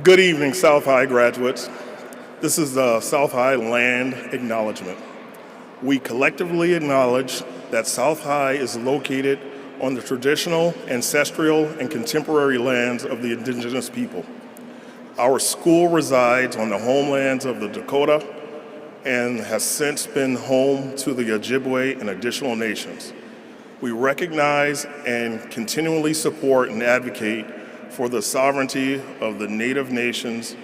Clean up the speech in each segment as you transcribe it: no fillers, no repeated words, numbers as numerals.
Good evening, South High graduates. This is the South High Land Acknowledgement. We collectively acknowledge that South High is located on the traditional, ancestral, and contemporary lands of the indigenous people. Our school resides on the homelands of the Dakota and has since been home to the Ojibwe and additional nations. We recognize and continually support and advocate for the sovereignty of the Native nations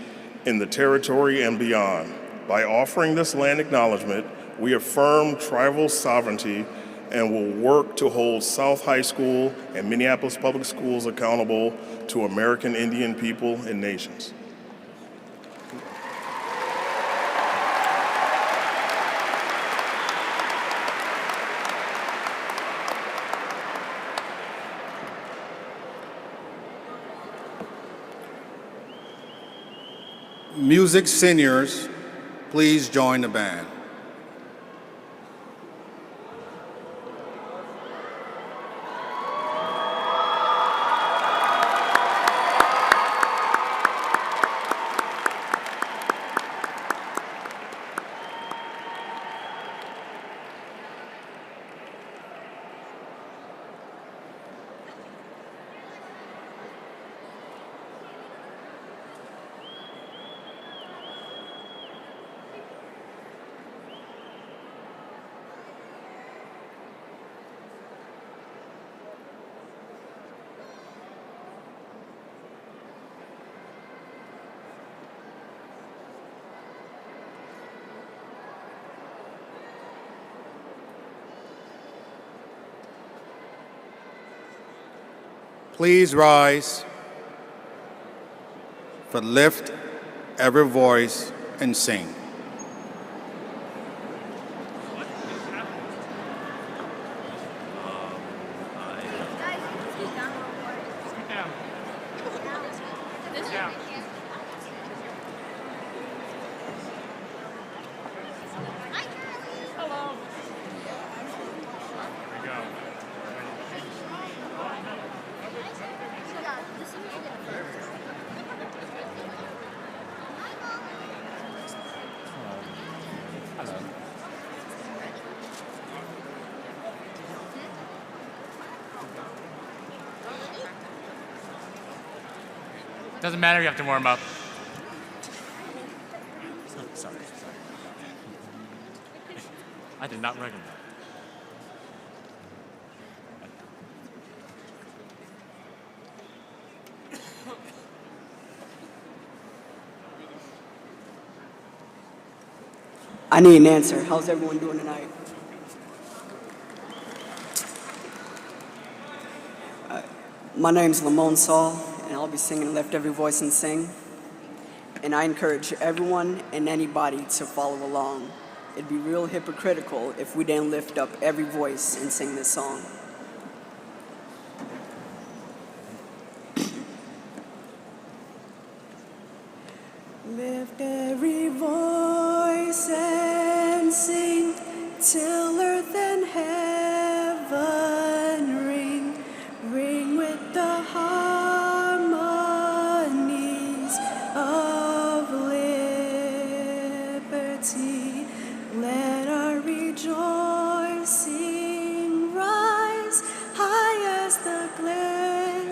in the territory and beyond. By offering this land acknowledgement, we affirm tribal sovereignty and will work to hold South High School and Minneapolis Public Schools accountable to American Indian people and nations. Music seniors, please join the band. Please rise for lift every voice and sing. Doesn't matter, you have to warm up. Sorry. I did not recognize. I need an answer. How's everyone doing tonight? My name's Lamone Saul, and I'll be singing Lift Every Voice and Sing. And I encourage everyone and anybody to follow along. It'd be real hypocritical if we didn't lift up every voice and sing this song. Lift every voice and sing till earth and heaven ring, ring with the harmonies of liberty. Let our rejoicing rise high as the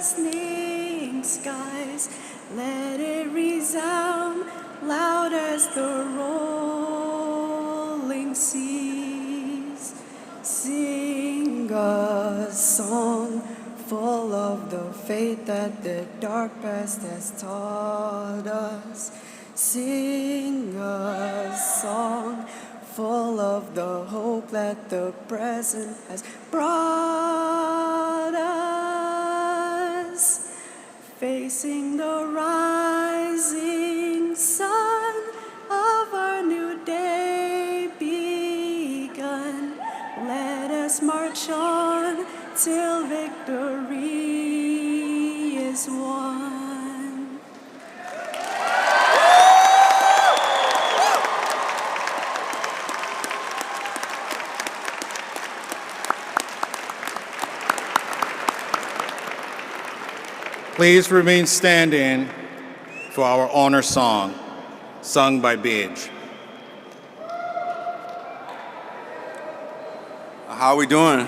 glistening skies. Let it resound loud as the rolling seas. Sing a song full of the faith that the dark past has taught us. Sing a song full of the hope that the present has brought us. Facing the rising sun of our new day begun, let us march on till victory is won. Please remain standing for our honor song, sung by Beige. How we doing?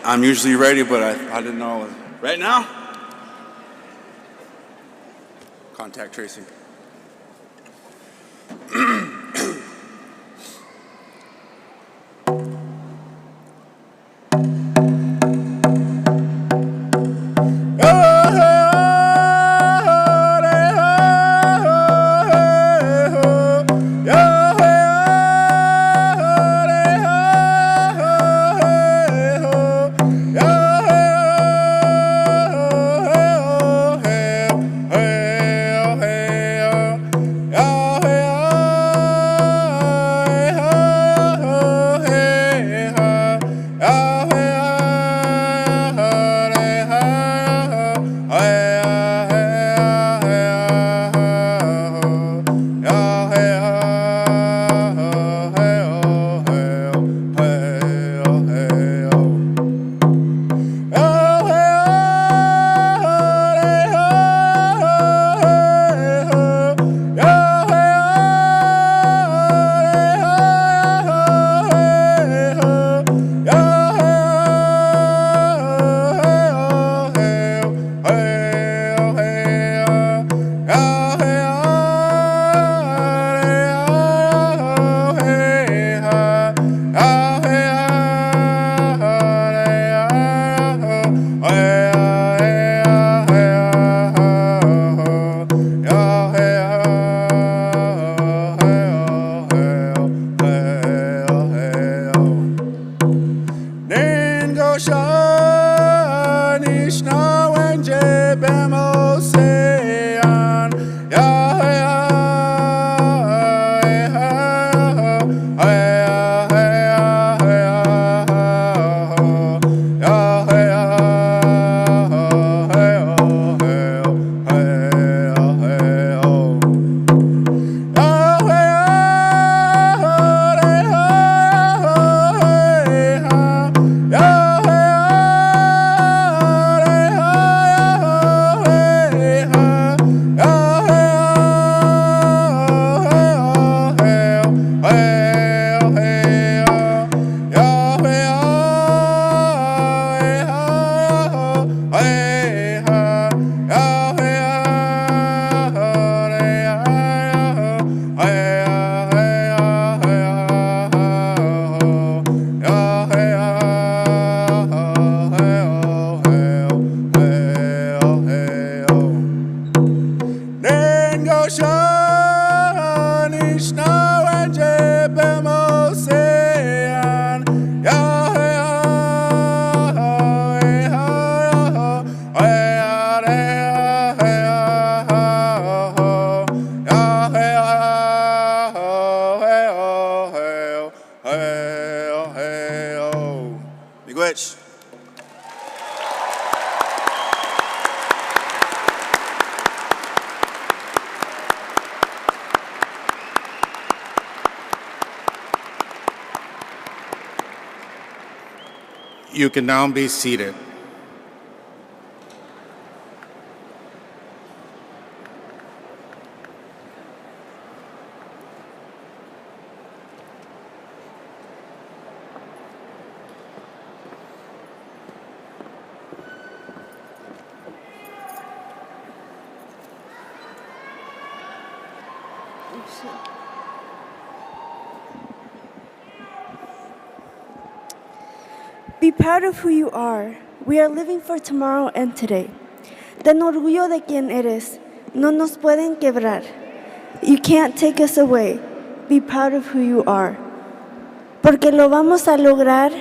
I'm usually ready, but I didn't know. Right now? Contact tracing. Miigwech. You can now be seated. Be proud of who you are. We are living for tomorrow and today. Ten orgullo de quien eres. No nos pueden quebrar. You can't take us away. Be proud of who you are. Porque lo vamos a lograr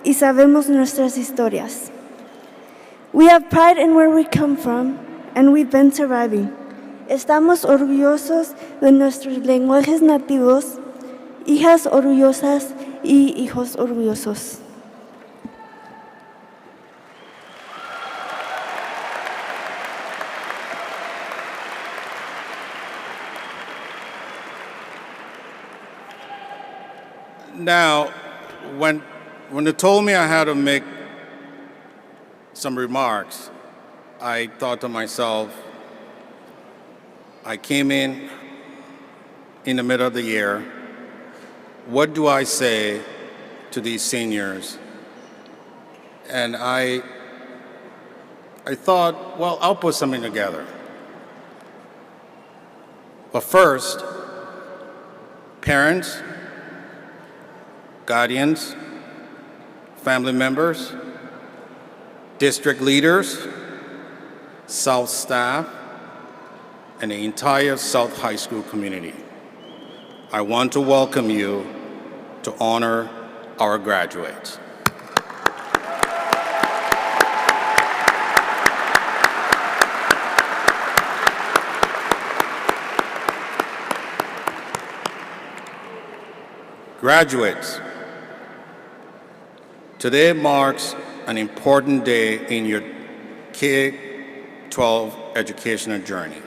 y sabemos nuestras historias. We have pride in where we come from and we've been surviving. Estamos orgullosos de nuestros lenguajes nativos, hijas orgullosas y hijos orgullosos. Now, when they told me I had to make some remarks, I thought to myself, I came in the middle of the year. What do I say to these seniors? And I thought, well, I'll put something together. But first, parents, guardians, family members, district leaders, South staff, and the entire South High School community, I want to welcome you to honor our graduates. Graduates, today marks an important day in your K-12 educational journey,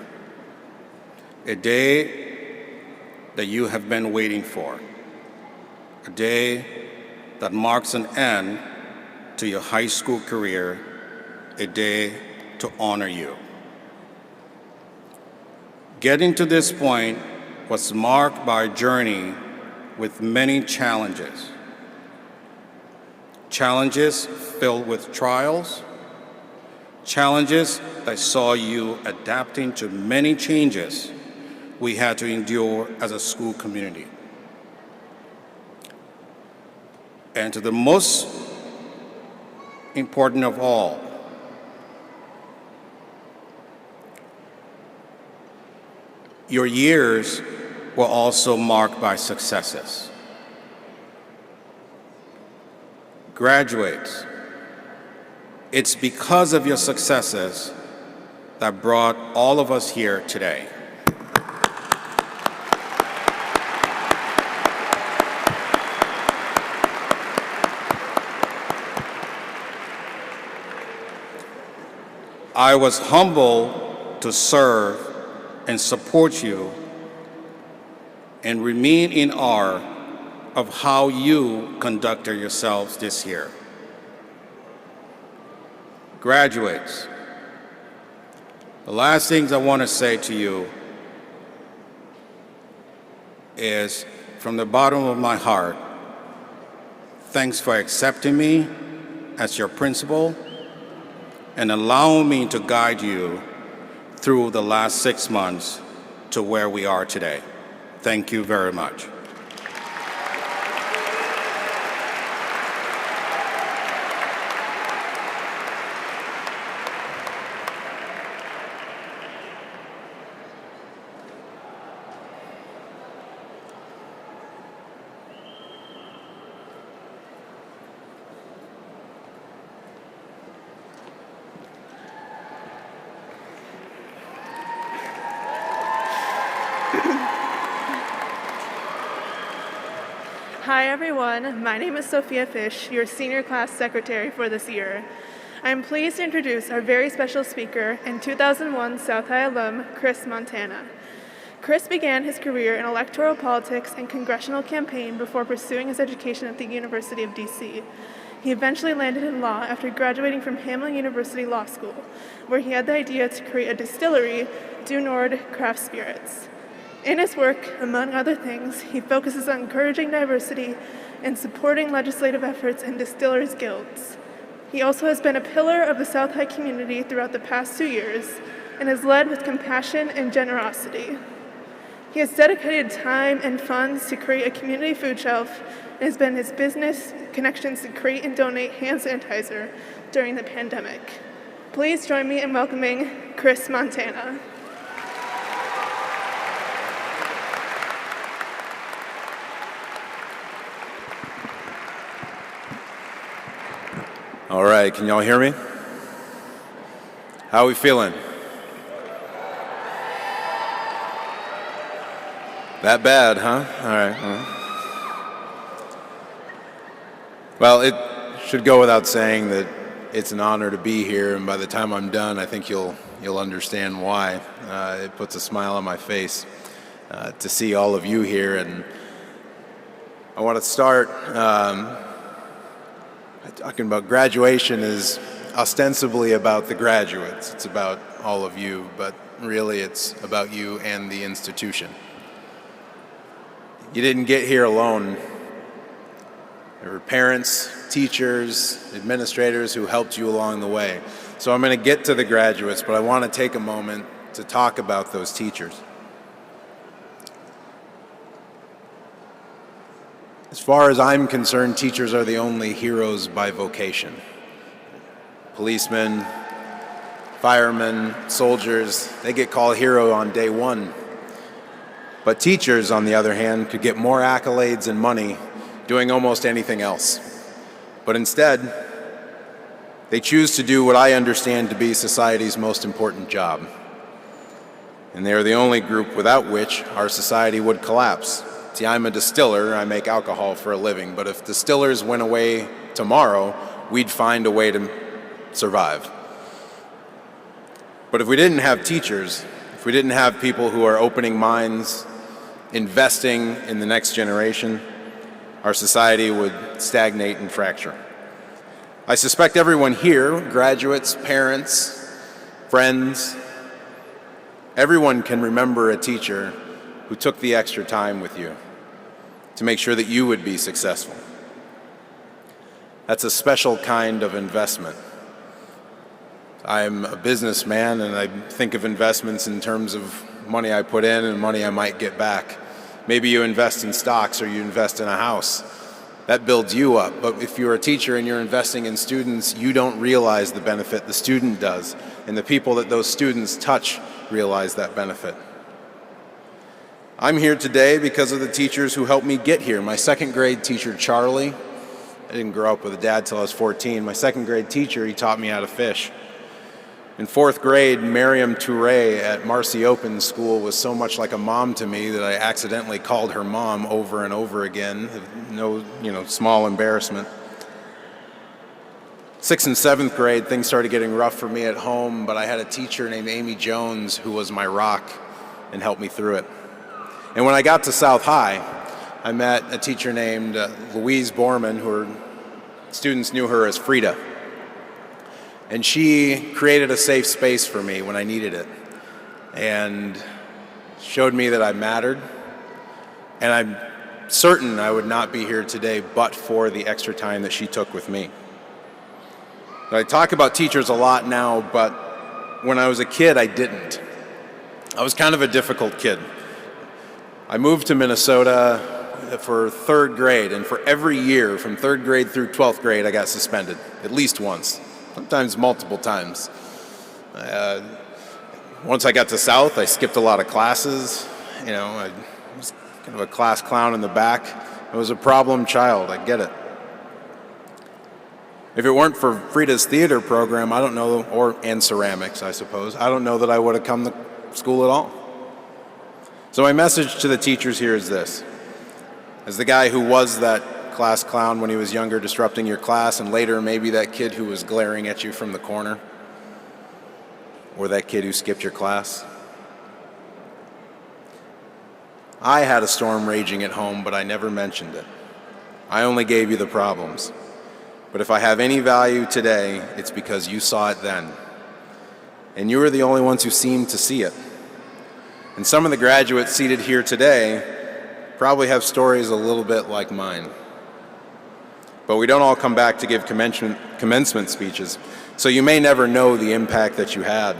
a day that you have been waiting for, a day that marks an end to your high school career, a day to honor you. Getting to this point was marked by a journey with many challenges. Challenges filled with trials, challenges that saw you adapting to many changes we had to endure as a school community. And to the most important of all, your years were also marked by successes. Graduates, it's because of your successes that brought all of us here today. I was humbled to serve and support you and remain in awe of how you conducted yourselves this year. Graduates, the last things I want to say to you is, from the bottom of my heart, thanks for accepting me as your principal and allowing me to guide you through the last 6 months to where we are today. Thank you very much. Hi everyone, my name is Sophia Fish, your senior class secretary for this year. I'm pleased to introduce our very special speaker and 2001 South High alum, Chris Montana. Chris began his career in electoral politics and congressional campaign before pursuing his education at the University of DC. He eventually landed in law after graduating from Hamlin University Law School, where he had the idea to create a distillery, Du Nord Craft Spirits. In his work, among other things, he focuses on encouraging diversity and supporting legislative efforts in distillers' guilds. He also has been a pillar of the South High community throughout the past 2 years and has led with compassion and generosity. He has dedicated time and funds to create a community food shelf and has been his business connections to create and donate hand sanitizer during the pandemic. Please join me in welcoming Chris Montana. All right, can y'all hear me? How are we feeling? That bad, huh? All right. Well, it should go without saying that it's an honor to be here, and by the time I'm done, I think you'll understand why. It puts a smile on my face to see all of you here, and I want to start talking about graduation is ostensibly about the graduates. It's about all of you, but really it's about you and the institution. You didn't get here alone. There were parents, teachers, administrators who helped you along the way. So I'm going to get to the graduates, but I want to take a moment to talk about those teachers. As far as I'm concerned, teachers are the only heroes by vocation. Policemen, firemen, soldiers, they get called hero on day one. But teachers, on the other hand, could get more accolades and money doing almost anything else. But instead, they choose to do what I understand to be society's most important job. And they are the only group without which our society would collapse. See, I'm a distiller, I make alcohol for a living, but if distillers went away tomorrow, we'd find a way to survive. But if we didn't have teachers, if we didn't have people who are opening minds, investing in the next generation, our society would stagnate and fracture. I suspect everyone here, graduates, parents, friends, everyone can remember a teacher who took the extra time with you to make sure that you would be successful. That's a special kind of investment. I'm a businessman and I think of investments in terms of money I put in and money I might get back. Maybe you invest in stocks or you invest in a house. That builds you up. But if you're a teacher and you're investing in students, you don't realize the benefit, the student does. And the people that those students touch realize that benefit. I'm here today because of the teachers who helped me get here. My second grade teacher, Charlie, I didn't grow up with a dad till I was 14. My second grade teacher, he taught me how to fish. In fourth grade, Miriam Touré at Marcy Open School was so much like a mom to me that I accidentally called her mom over and over again. No, small embarrassment. Sixth and seventh grade, things started getting rough for me at home, but I had a teacher named Amy Jones who was my rock and helped me through it. And when I got to South High, I met a teacher named Louise Borman, who students knew her as Frida. And she created a safe space for me when I needed it and showed me that I mattered. And I'm certain I would not be here today but for the extra time that she took with me. I talk about teachers a lot now, but when I was a kid, I didn't. I was kind of a difficult kid. I moved to Minnesota for third grade, and for every year from third grade through 12th grade, I got suspended, at least once, sometimes multiple times. Once I got to South, I skipped a lot of classes. I was kind of a class clown in the back. I was a problem child, I get it. If it weren't for Frida's theater program, I don't know, and ceramics, I suppose, I don't know that I would have come to school at all. So my message to the teachers here is this. As the guy who was that class clown when he was younger, disrupting your class, and later maybe that kid who was glaring at you from the corner, or that kid who skipped your class. I had a storm raging at home, but I never mentioned it. I only gave you the problems. But if I have any value today, it's because you saw it then. And you were the only ones who seemed to see it. And some of the graduates seated here today probably have stories a little bit like mine. But we don't all come back to give commencement speeches, so you may never know the impact that you had.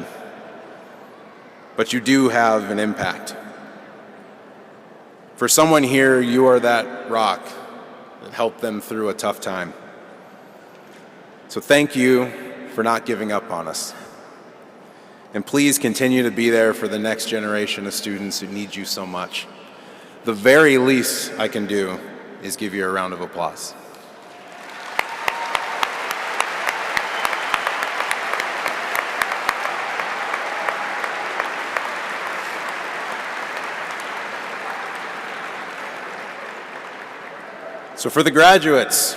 But you do have an impact. For someone here, you are that rock that helped them through a tough time. So thank you for not giving up on us. And please continue to be there for the next generation of students who need you so much. The very least I can do is give you a round of applause. So for the graduates,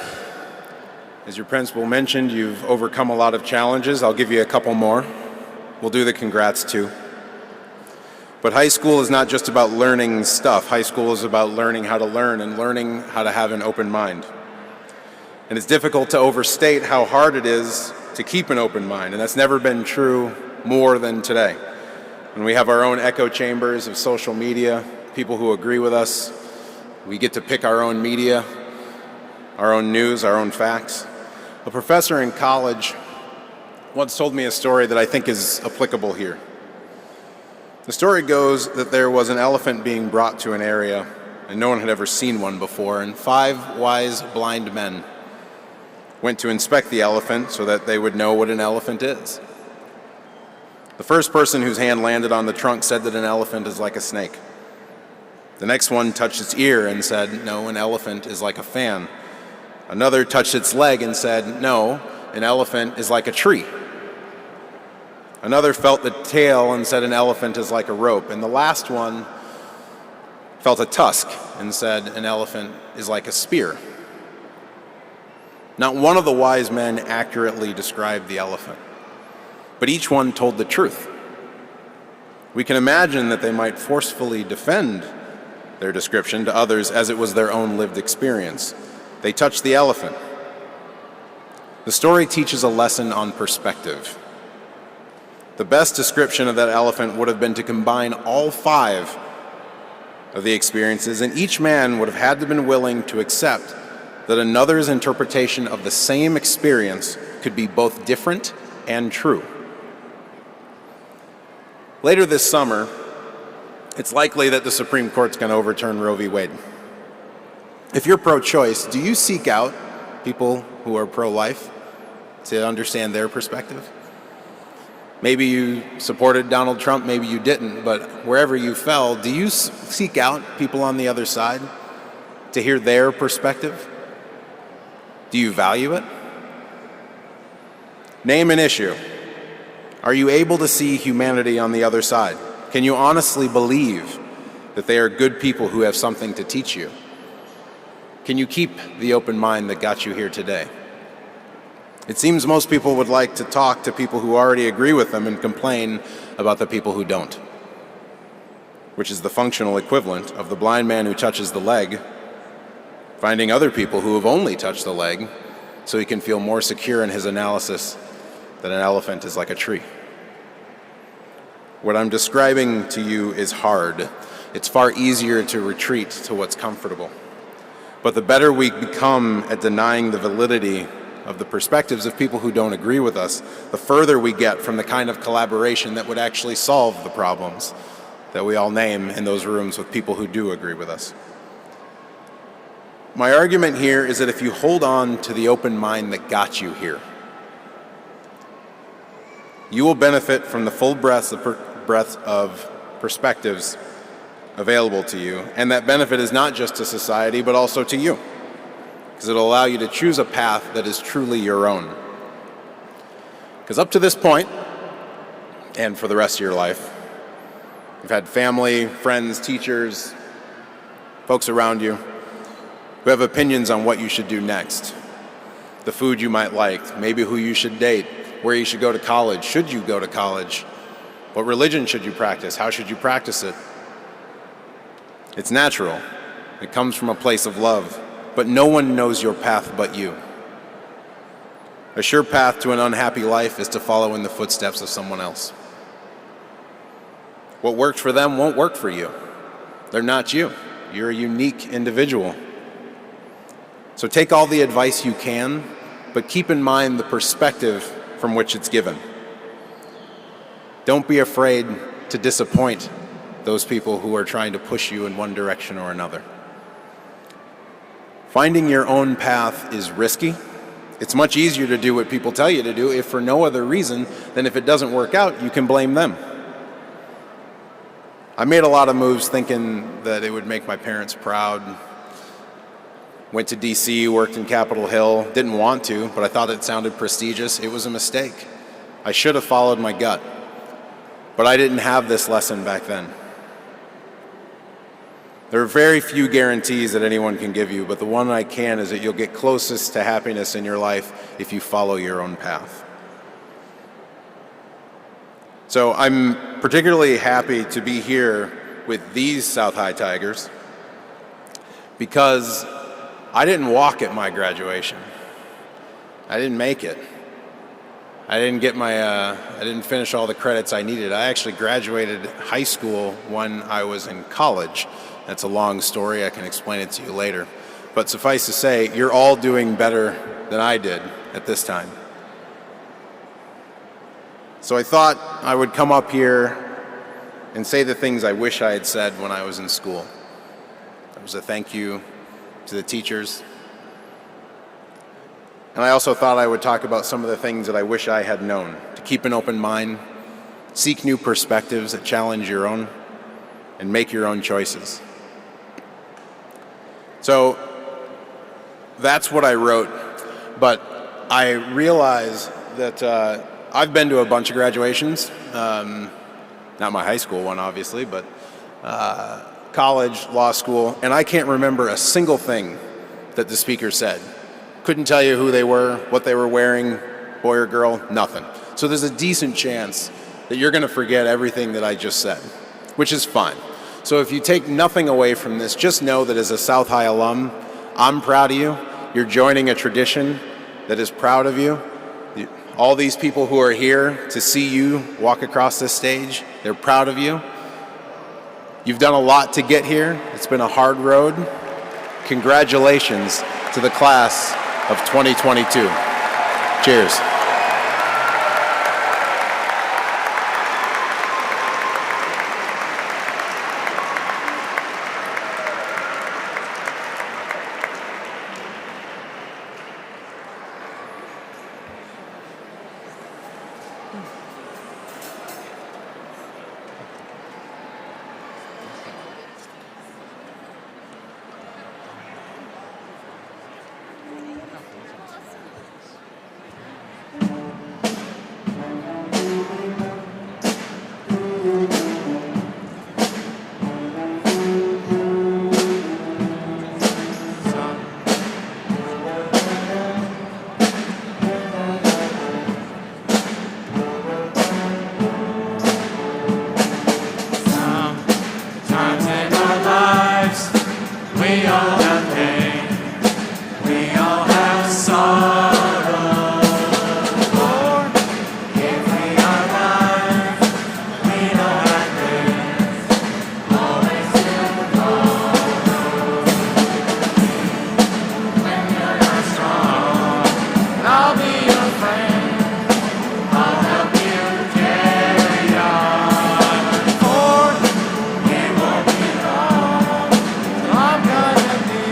as your principal mentioned, you've overcome a lot of challenges. I'll give you a couple more. We'll do the congrats too. But high school is not just about learning stuff. High school is about learning how to learn and learning how to have an open mind. And it's difficult to overstate how hard it is to keep an open mind, and that's never been true more than today. When we have our own echo chambers of social media, people who agree with us, we get to pick our own media, our own news, our own facts. A professor in college once told me a story that I think is applicable here. The story goes that there was an elephant being brought to an area, and no one had ever seen one before, and 5 wise blind men went to inspect the elephant so that they would know what an elephant is. The first person whose hand landed on the trunk said that an elephant is like a snake. The next one touched its ear and said, no, an elephant is like a fan. Another touched its leg and said, no, an elephant is like a tree. Another felt the tail and said an elephant is like a rope. And the last one felt a tusk and said an elephant is like a spear. Not one of the wise men accurately described the elephant, but each one told the truth. We can imagine that they might forcefully defend their description to others as it was their own lived experience. They touched the elephant. The story teaches a lesson on perspective. The best description of that elephant would have been to combine all 5 of the experiences, and each man would have had to have been willing to accept that another's interpretation of the same experience could be both different and true. Later this summer, it's likely that the Supreme Court's going to overturn Roe v. Wade. If you're pro-choice, do you seek out people who are pro-life to understand their perspective? Maybe you supported Donald Trump, maybe you didn't, but wherever you fell, do you seek out people on the other side to hear their perspective? Do you value it? Name an issue. Are you able to see humanity on the other side? Can you honestly believe that they are good people who have something to teach you? Can you keep the open mind that got you here today? It seems most people would like to talk to people who already agree with them and complain about the people who don't, which is the functional equivalent of the blind man who touches the leg, finding other people who have only touched the leg so he can feel more secure in his analysis that an elephant is like a tree. What I'm describing to you is hard. It's far easier to retreat to what's comfortable. But the better we become at denying the validity of the perspectives of people who don't agree with us, the further we get from the kind of collaboration that would actually solve the problems that we all name in those rooms with people who do agree with us. My argument here is that if you hold on to the open mind that got you here, you will benefit from the full breadth of perspectives available to you, and that benefit is not just to society, but also to you, because it'll allow you to choose a path that is truly your own. Because up to this point, and for the rest of your life, you've had family, friends, teachers, folks around you who have opinions on what you should do next, the food you might like, maybe who you should date, where you should go to college, should you go to college, what religion should you practice, how should you practice it. It's natural. It comes from a place of love. But no one knows your path but you. A sure path to an unhappy life is to follow in the footsteps of someone else. What worked for them won't work for you. They're not you. You're a unique individual. So take all the advice you can, but keep in mind the perspective from which it's given. Don't be afraid to disappoint those people who are trying to push you in one direction or another. Finding your own path is risky. It's much easier to do what people tell you to do if for no other reason than if it doesn't work out, you can blame them. I made a lot of moves thinking that it would make my parents proud. Went to DC, worked in Capitol Hill, didn't want to, but I thought it sounded prestigious. It was a mistake. I should have followed my gut, but I didn't have this lesson back then. There are very few guarantees that anyone can give you, but the one I can is that you'll get closest to happiness in your life if you follow your own path. So I'm particularly happy to be here with these South High Tigers because I didn't walk at my graduation. I didn't make it. I didn't finish all the credits I needed. I actually graduated high school when I was in college. That's a long story. I can explain it to you later. But suffice to say, you're all doing better than I did at this time. So I thought I would come up here and say the things I wish I had said when I was in school. That was a thank you to the teachers. And I also thought I would talk about some of the things that I wish I had known. To keep an open mind, seek new perspectives that challenge your own, and make your own choices. So that's what I wrote, but I realize that I've been to a bunch of graduations, not my high school one obviously, but college, law school, and I can't remember a single thing that the speaker said. Couldn't tell you who they were, what they were wearing, boy or girl, nothing. So there's a decent chance that you're going to forget everything that I just said, which is fine. So if you take nothing away from this, just know that as a South High alum, I'm proud of you. You're joining a tradition that is proud of you. All these people who are here to see you walk across this stage, they're proud of you. You've done a lot to get here. It's been a hard road. Congratulations to the class of 2022. Cheers. Sometimes in our lives, we all have pain, we all have sorrow. Lord, if we are alive, we know that there's always tomorrow. When you're not strong, I'll be your friend. I'll help you carry on. For it won't be long till I'm gonna be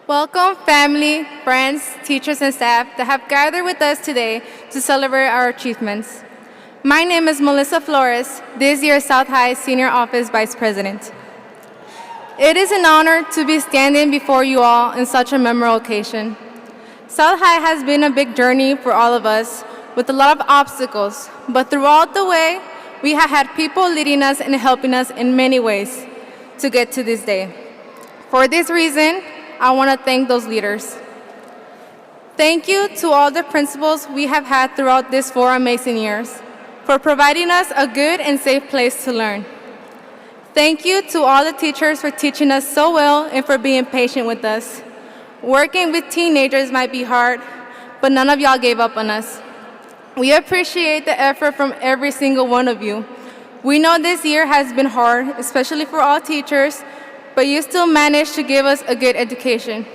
Welcome, family, friends, teachers, and staff that have gathered with us today to celebrate our achievements. My name is Melissa Flores, this year's South High Senior Office Vice President. It is an honor to be standing before you all in such a memorable occasion. South High has been a big journey for all of us with a lot of obstacles, but throughout the way, we have had people leading us and helping us in many ways to get to this day. For this reason, I want to thank those leaders. Thank you to all the principals we have had throughout these 4 amazing years for providing us a good and safe place to learn. Thank you to all the teachers for teaching us so well and for being patient with us. Working with teenagers might be hard, but none of y'all gave up on us. We appreciate the effort from every single one of you. We know this year has been hard, especially for all teachers, but you still managed to give us a good education.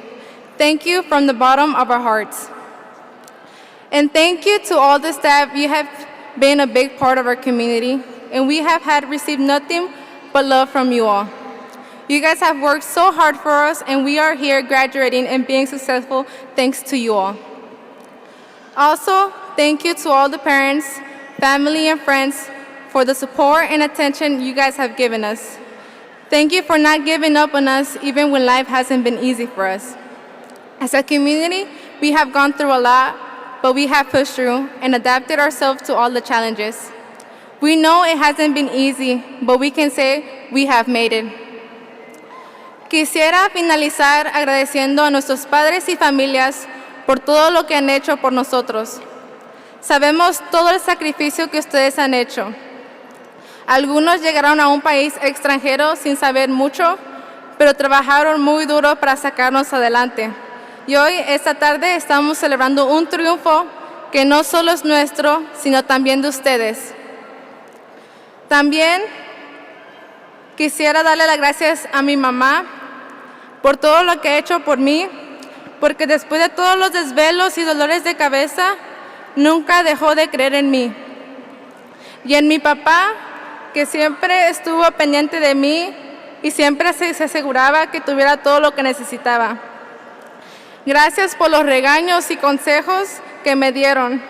Thank you from the bottom of our hearts. And thank you to all the staff. You have been a big part of our community, and we have had received nothing but love from you all. You guys have worked so hard for us, and we are here graduating and being successful thanks to you all. Also, thank you to all the parents, family, and friends for the support and attention you guys have given us. Thank you for not giving up on us even when life hasn't been easy for us. As a community, we have gone through a lot, but we have pushed through and adapted ourselves to all the challenges. We know it hasn't been easy, but we can say we have made it. Quisiera finalizar agradeciendo a nuestros padres y familias por todo lo que han hecho por nosotros. Sabemos todo el sacrificio que ustedes han hecho. Algunos llegaron a un país extranjero sin saber mucho, pero trabajaron muy duro para sacarnos adelante. Y hoy, esta tarde, estamos celebrando un triunfo que no solo es nuestro, sino también de ustedes. También quisiera darle las gracias a mi mamá por todo lo que ha hecho por mí, porque después de todos los desvelos y dolores de cabeza, nunca dejó de creer en mí. Y en mi papá, que siempre estuvo pendiente de mí y siempre se aseguraba que tuviera todo lo que necesitaba. Gracias por los regaños y consejos que me dieron.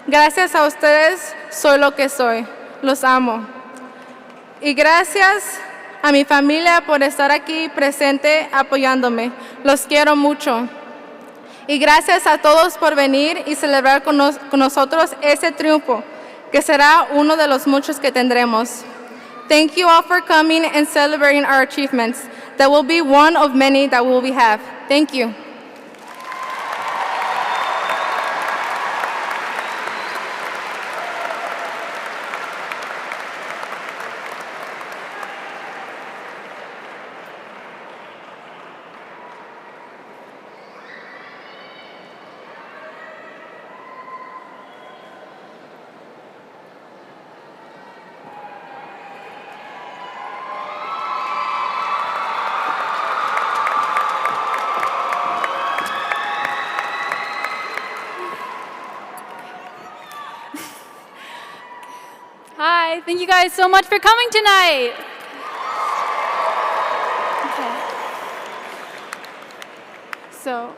Gracias a ustedes soy lo que soy. Los amo. Y gracias a mi familia por estar aquí presente apoyándome. Los quiero mucho. Y gracias a todos por venir y celebrar con nosotros ese triunfo, que será uno de los muchos que tendremos. Thank you all for coming and celebrating our achievements. That will be one of many that we will have. Thank you. Hi, thank you guys so much for coming tonight. Okay. So,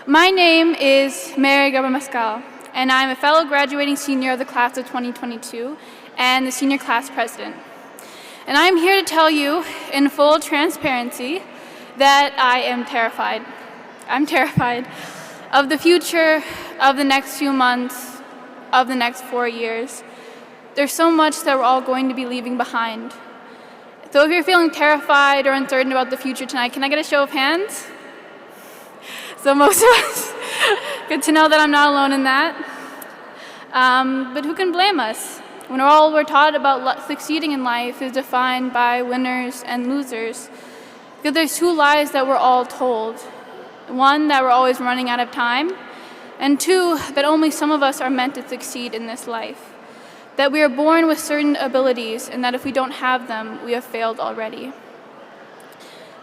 my name is Mary Mascal, and I'm a fellow graduating senior of the class of 2022 and the senior class president. And I'm here to tell you in full transparency that I am terrified. I'm terrified of the future, of the next few months, of the next 4 years. There's so much that we're all going to be leaving behind. So if you're feeling terrified or uncertain about the future tonight, can I get a show of hands? So most of us, good to know that I'm not alone in that. But who can blame us when all we're taught about succeeding in life is defined by winners and losers? Because there's 2 lies that we're all told. 1, that we're always running out of time, and 2, that only some of us are meant to succeed in this life. That we are born with certain abilities, and that if we don't have them, we have failed already.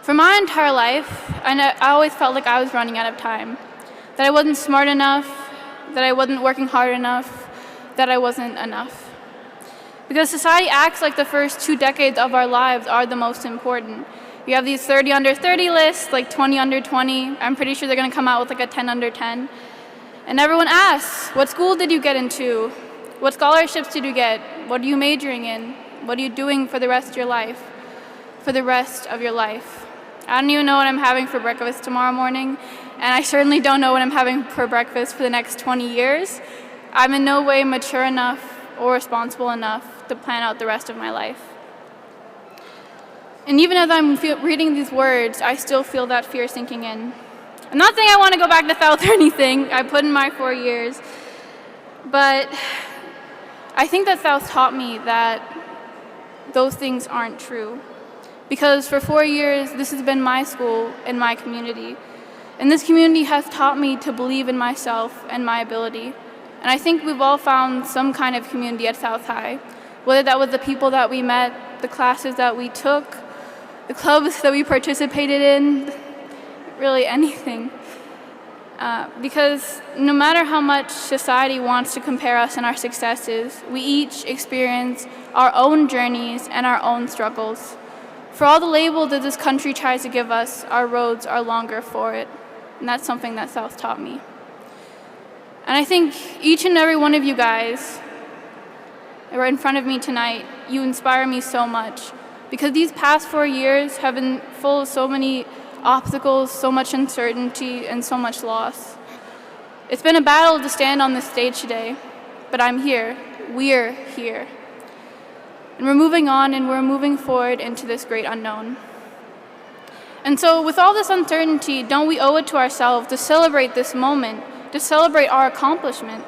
For my entire life, I always felt like I was running out of time. That I wasn't smart enough, that I wasn't working hard enough, that I wasn't enough. Because society acts like the first 2 decades of our lives are the most important. We have these 30 under 30 lists, like 20 under 20. I'm pretty sure they're going to come out with like a 10 under 10. And everyone asks, what school did you get into? What scholarships did you get? What are you majoring in? What are you doing for the rest of your life? For the rest of your life. I don't even know what I'm having for breakfast tomorrow morning, and I certainly don't know what I'm having for breakfast for the next 20 years. I'm in no way mature enough or responsible enough to plan out the rest of my life. And even as I'm reading these words, I still feel that fear sinking in. I'm not saying I want to go back to South or anything. I put in my 4 years. But I think that South taught me that those things aren't true. Because for 4 years, this has been my school and my community. And this community has taught me to believe in myself and my ability. And I think we've all found some kind of community at South High, whether that was the people that we met, the classes that we took, the clubs that we participated in, really anything. Because no matter how much society wants to compare us and our successes, we each experience our own journeys and our own struggles. For all the labels that this country tries to give us, our roads are longer for it. And that's something that South taught me. And I think each and every one of you guys that are in front of me tonight, you inspire me so much. Because these past 4 years have been full of so many obstacles, so much uncertainty, and so much loss. It's been a battle to stand on this stage today, but I'm here. We're here. And we're moving on and we're moving forward into this great unknown. And so with all this uncertainty, don't we owe it to ourselves to celebrate this moment, to celebrate our accomplishment?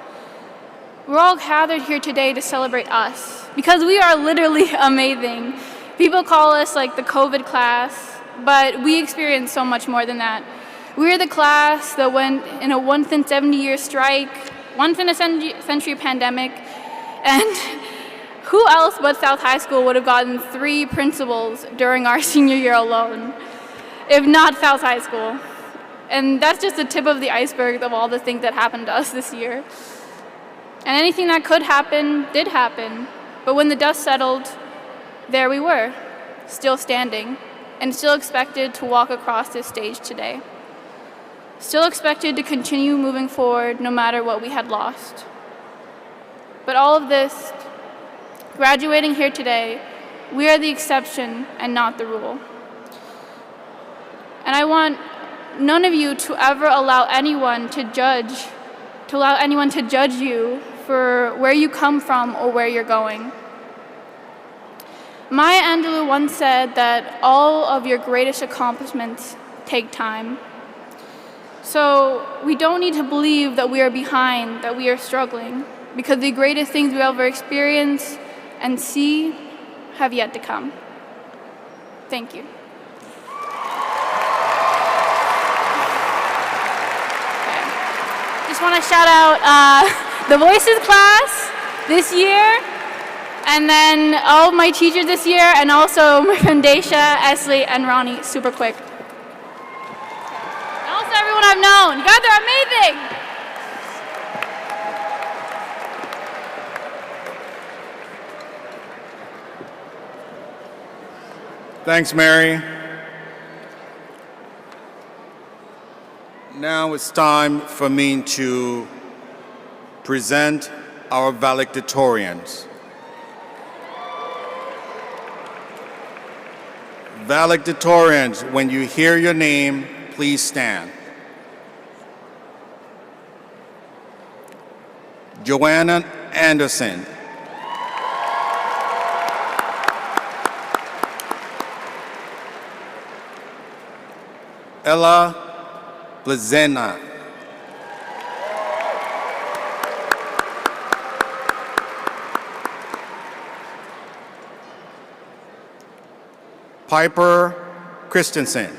We're all gathered here today to celebrate us, because we are literally amazing. People call us like the COVID class, but we experience so much more than that. We're the class that went in a once-in-70-year strike, once-in-a-century pandemic, and who else but South High School would have gotten 3 principals during our senior year alone, if not South High School? And that's just the tip of the iceberg of all the things that happened to us this year. And anything that could happen did happen, but when the dust settled, there we were, still standing, and still expected to walk across this stage today. Still expected to continue moving forward no matter what we had lost. But all of this, graduating here today, we are the exception and not the rule. And I want none of you to ever allow anyone to judge you for where you come from or where you're going. Maya Angelou once said that all of your greatest accomplishments take time. So we don't need to believe that we are behind, that we are struggling, because the greatest things we ever experience and see have yet to come. Thank you. Just want to shout out the Voices class this year, and then all of my teachers this year, and also my friend Daisha, Esley, and Ronnie, super quick. And also everyone I've known. You guys are amazing! Thanks, Mary. Now it's time for me to present our valedictorians. Valedictorians, when you hear your name, please stand. Joanna Anderson. Ella Blazena. Piper Christensen.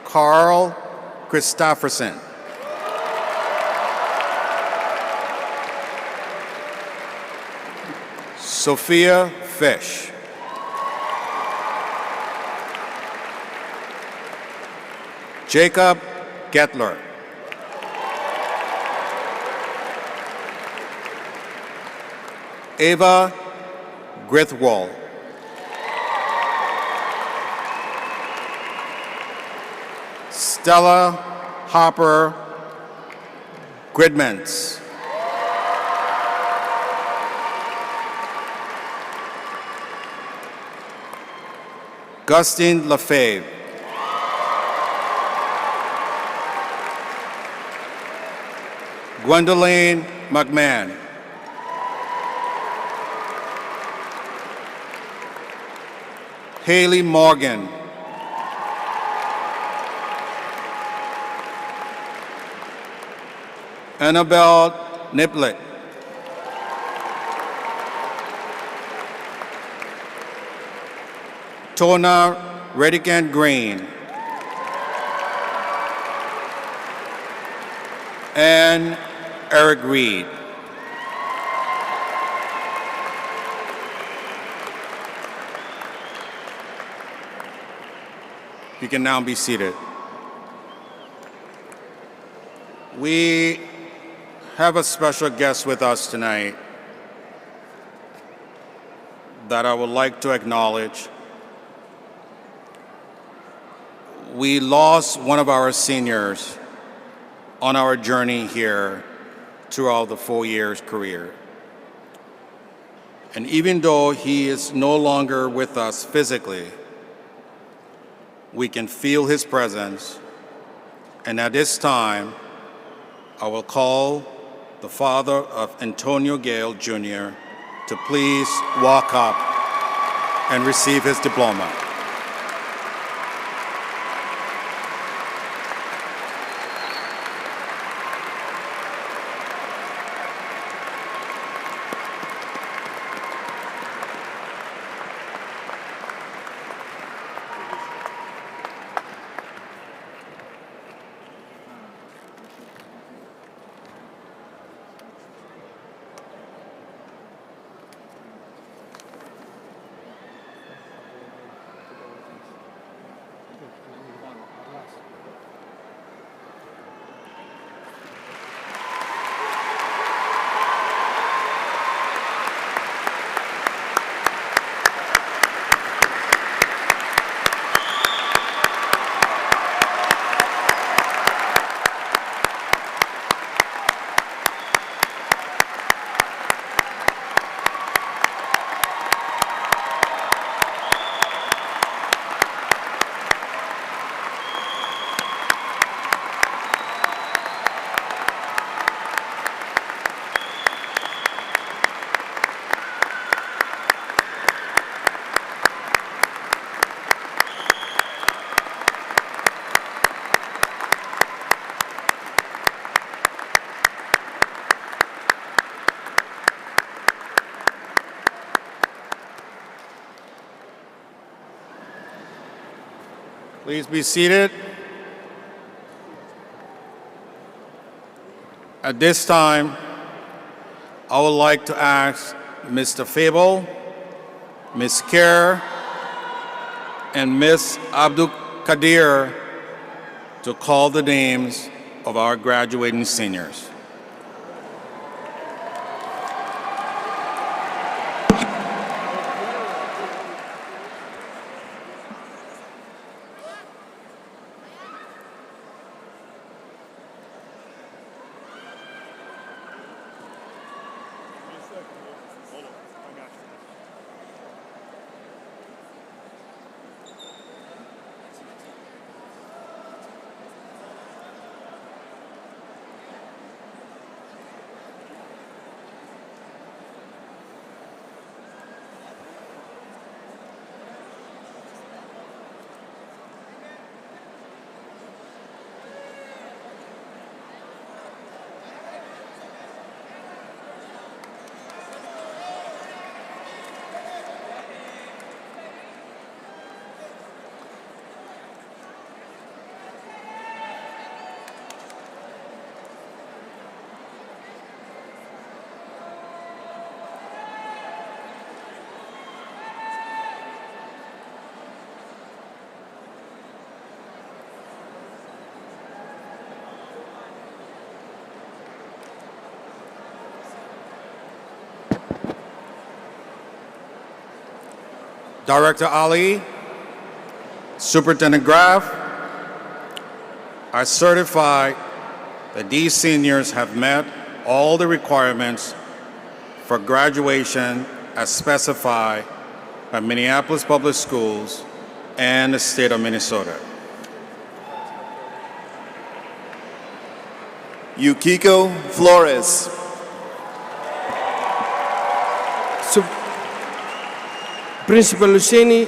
Carl Christofferson. Sophia Fish. Jacob Gettler. Ava Grithwall. Stella Harper Gridmans. Gustine Lefebvre. Gwendolyn McMahon. Haley Morgan. Annabelle Niblett. Tona Redican Green. And Eric Reed. You can now be seated. We have a special guest with us tonight that I would like to acknowledge. We lost one of our seniors on our journey here throughout the 4 years career. And even though he is no longer with us physically, we can feel his presence. And at this time, I will call the father of Antonio Gale Jr. to please walk up and receive his diploma. Please be seated. At this time, I would like to ask Mr. Fable, Ms. Kerr, and Ms. Abdul Kadir to call the names of our graduating seniors. Director Ali, Superintendent Graf, I certify that these seniors have met all the requirements for graduation as specified by Minneapolis Public Schools and the state of Minnesota. Yukiko Flores. Principal Luceni,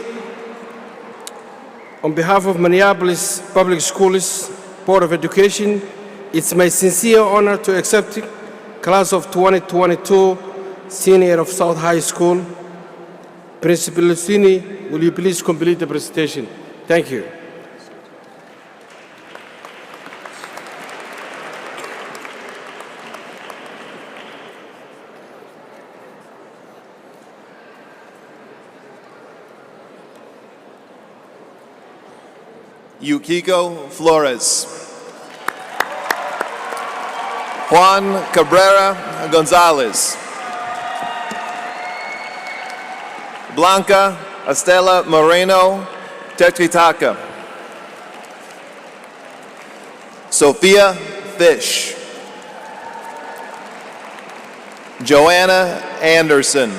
on behalf of Minneapolis Public Schools Board of Education, it's my sincere honor to accept the class of 2022 senior of South High School. Principal Luceni, will you please complete the presentation? Thank you. Yukiko Flores. Juan Cabrera Gonzalez. Blanca Estela Moreno Tetritaca. Sophia Fish. Joanna Anderson.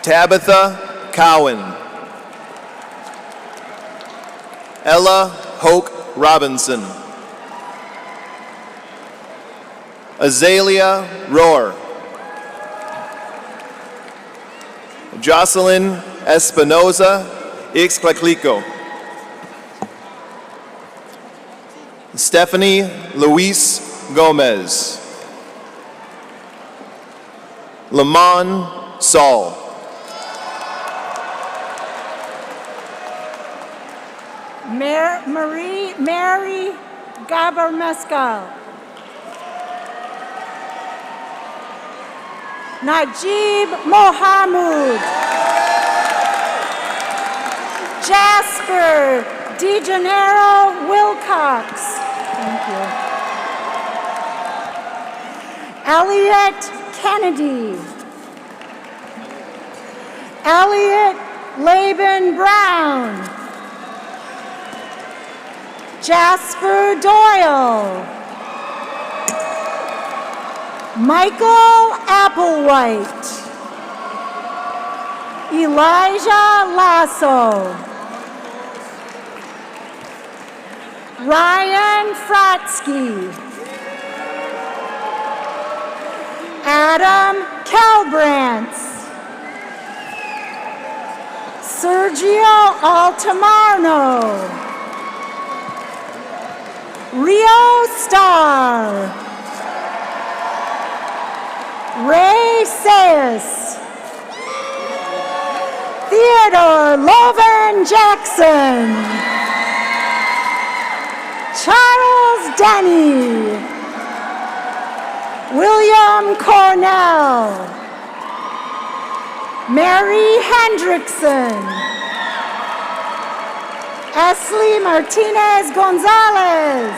Tabitha Cowan. Ella Hoke Robinson. Azalea Rohr. Jocelyn Espinoza Ixclaclico. Stephanie Luis Gomez. Lamont Saul. Mary Gaber Mescal. Najib Mohamud. Jasper DeGeneiro Wilcox. Thank you. Elliot Kennedy. Elliot Laban Brown. Jasper Doyle. Michael Applewhite. Elijah Lasso. Ryan Fratsky. Adam Kalbrantz. Sergio Altamarno. Rio Star. Ray Sayas. Theodore Lovan Jackson. Charles Denny. William Cornell. Mary Hendrickson. Ashley Martinez Gonzalez.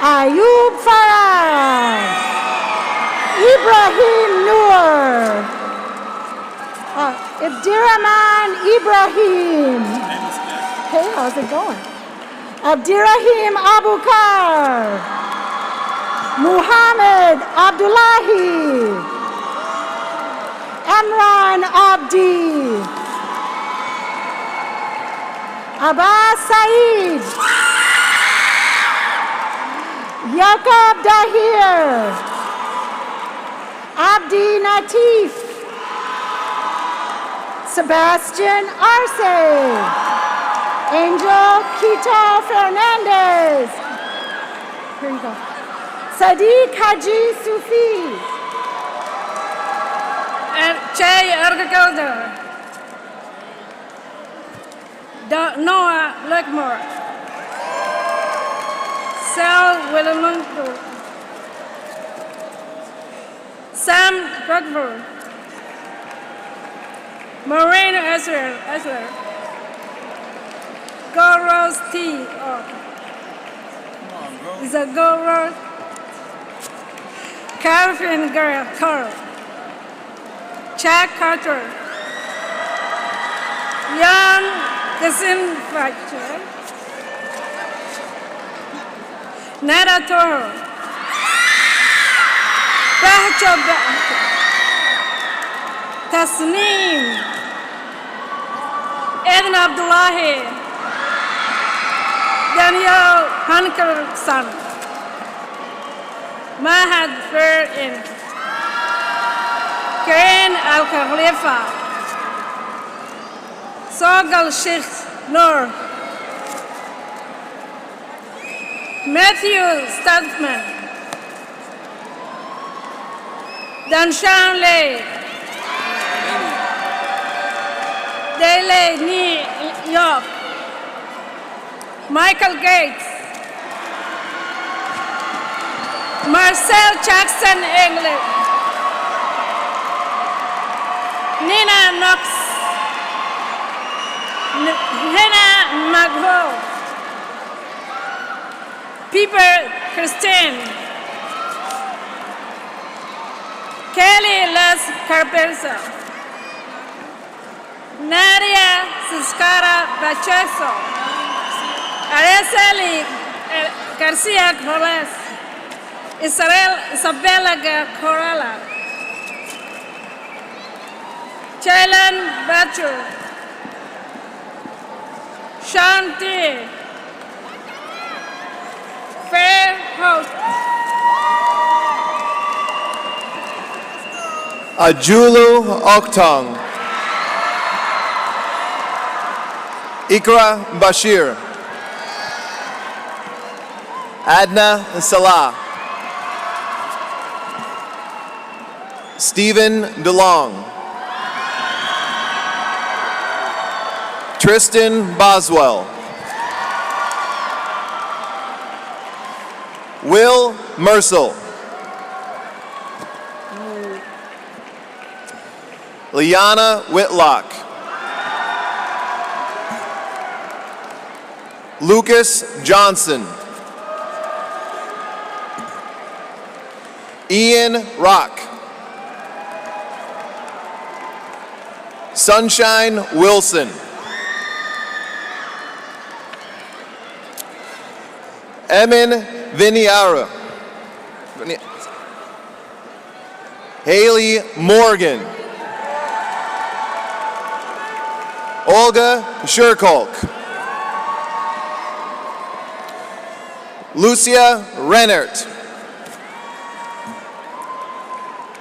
Ayub Farah. Ibrahim Noor. Abdirahman Ibrahim. Hey, how's it going? Abdirahim Abukar. Muhammad Abdullahi. Emran Abdi. Abbas Saeed. Yaqub Dahir. Abdi Natif. Sebastian Arce. Angel Quito Fernandez. Here you go. Sadiq Haji Sufi. And Che Ergagoda. Noah Legmore. Sal Willamungo. Sam Rugford. Maureen Ezra. Goros T. Is a Goros. Calvin Carl. Chad Carter, Jan Gesinfacher, Nada Toro, Bahjo Tasneem, Edna Abdullahi, Daniel Hankerson, Mahad Farin, Karen Al Khalifa, Sogal Sheikh Noor, Matthew Stadman, Danshan Lei, Dayle New York, Michael Gates, Marcel Jackson England, Nina Knox, Hannah McGraw, Piper Christine, Kelly Les Carpenza, Nadia Ciscara Bacheso, Araceli Garcia Corrales, Isabella Corella, Jalen Batcher, Shanti, Fair Host, Ajulu Oktong, Ikra Bashir, Adna Salah, Stephen DeLong, Tristan Boswell, Will Mercel, Liana Whitlock, Lucas Johnson, Ian Rock, Sunshine Wilson, Emin Viniara, Haley Morgan, Olga Sherkolk, Lucia Rennert,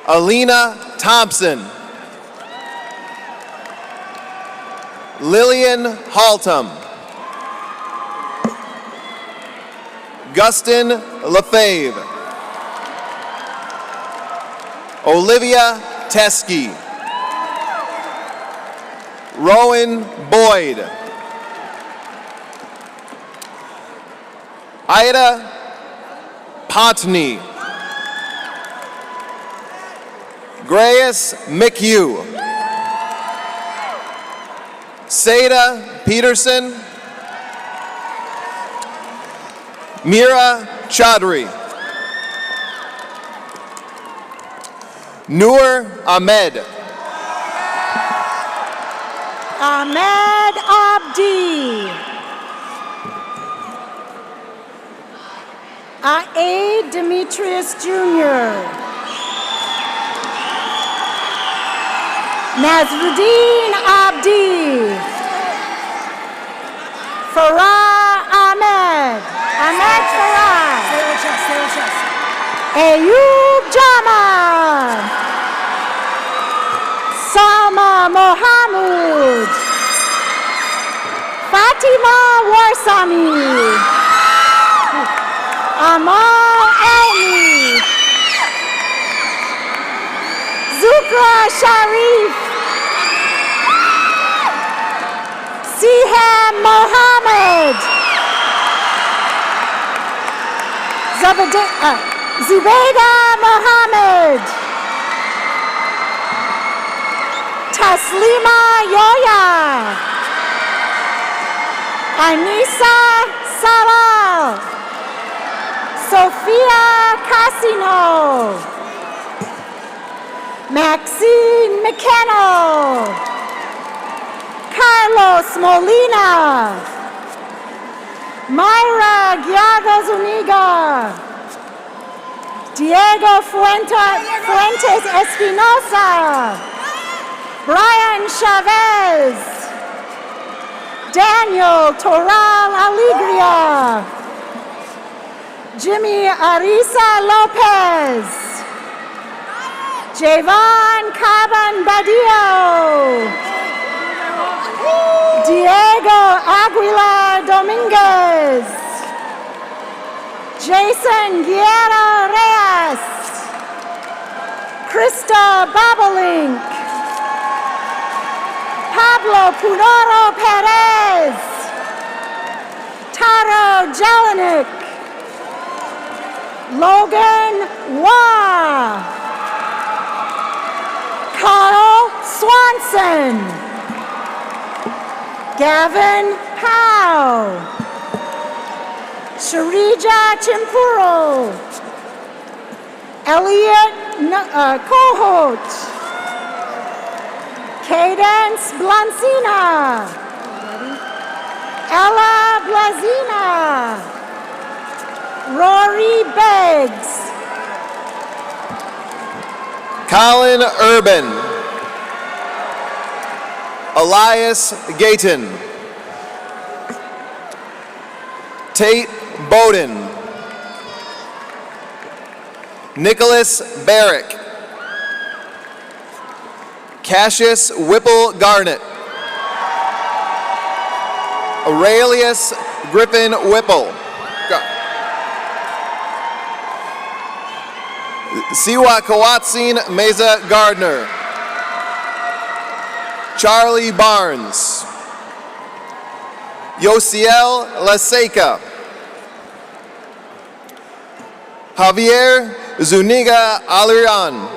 Alina Thompson, Lillian Haltom, Gustin Lefebvre, Olivia Teskey, Rowan Boyd, Ida Potney, Grace McHugh, Seda Peterson, Mira Chaudhry, Noor Ahmed, Ahmed Abdi, A. Demetrius Jr., Nazruddin Abdi, Farah Ahmed, Ahmed Farah, Ayub Jaman, Salma Mohammed, Fatima Warsami, Amal Elmi, Zukra Sharif, Siham Mohammed, Zubayda Mohammed, Taslima Yoya, Anisa Salal, Sophia Casino, Maxine McKennell, Carlos Molina, Myra Guiaga Zuniga, Diego Fuentes Espinosa, Brian Chavez, Daniel Toral Alegria, Jimmy Arisa Lopez, Javon Caban Badillo, Diego Aguilar Dominguez, Jason Guerra Reyes, Krista Bobolink, Pablo Punoro Perez, Taro Jelinek, Logan Wah, Carl Swanson, Gavin Howe, Sharija Chimpuro, Elliot Kohut, Cadence Blancina, Ella Blazina, Rory Beggs, Colin Urban, Elias Gayton, Tate Bowden, Nicholas Barrick, Cassius Whipple Garnett, Aurelius Griffin Whipple, Siwa Kawatsin Meza Gardner, Charlie Barnes, Yosiel Laseca, Javier Zuniga Aliran,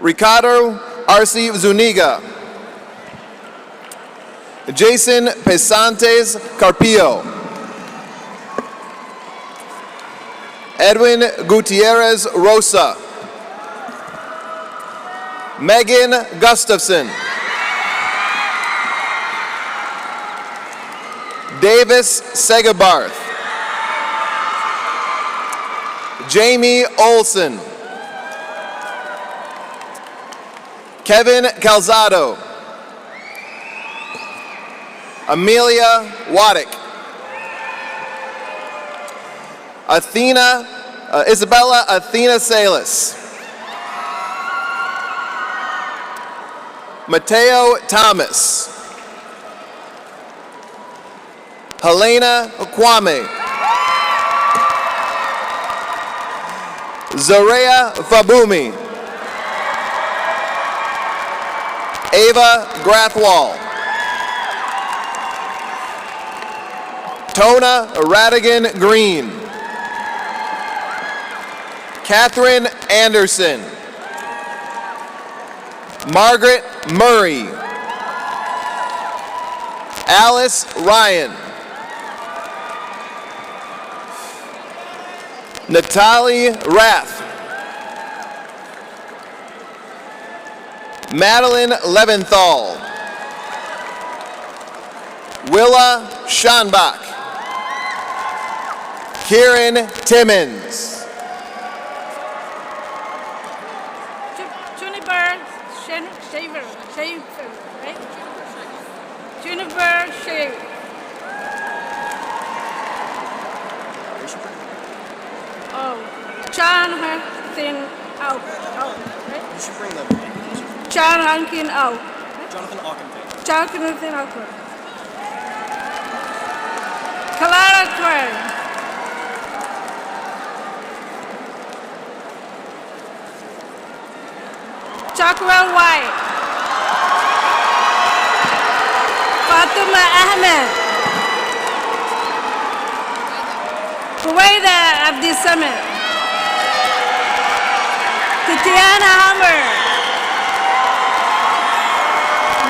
Ricardo Arce Zuniga, Jason Pesantes Carpio, Edwin Gutierrez Rosa, Megan Gustafson, Davis Segabarth, Jamie Olson, Kevin Calzado, Amelia Waddick, Isabella Athena Salas, Mateo Thomas, Helena Kwame, Zaria Fabumi, Ava Grathwall, Tona Radigan Green, Catherine Anderson, Margaret Murray, Alice Ryan, Natalie Rath, Madeline Leventhal, Willa Schonbach, Kieran Timmons, Juniper Shaver, right? Juniper Shaver. Oh, John Hankin out, right? You should bring them in. John Hankin out. Jonathan Aukenfeld. Jonathan Outward. Clara Twain. Chockwell White. Fatima Ahmed. Kuwaida Abdi Samit. Tatiana Hammer.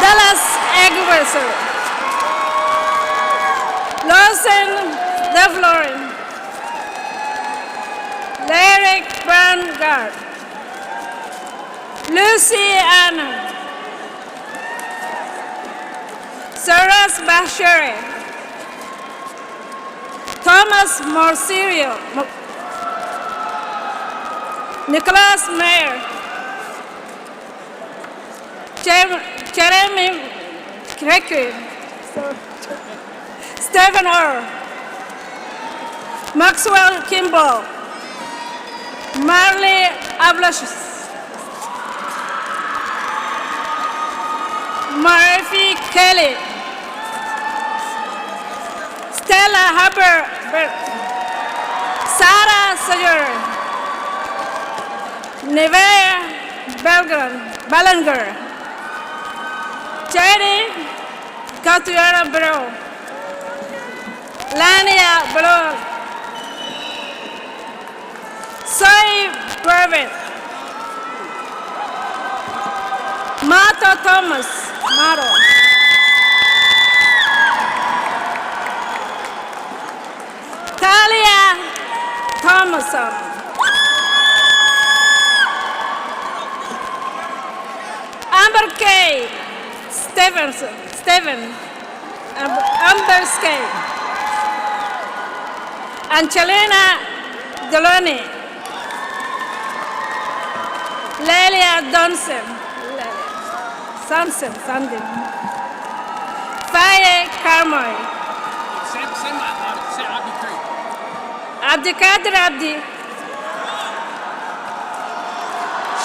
Dallas Agverser. Lawson Devlorin. Lyric Brandgard. Lucy Anna. Saras Bashiri. Thomas Marcirio. Nicholas Mayer. Jeremy Gregory. Stephen Orr. Maxwell Kimball. Marley Ablashus. Murphy Kelly. Stella Haber. Sarah Sayer. Nevea Ballinger. Jerry Catuera Bro. Lania Bro. Soy Brevet. Mato Thomas. Mato. Talia Thomason. Amber K. Steven. Amber K. Angelina Deloney. Lelia Donson. Sunday. Faye Carmoy. Abdikadir Abdi.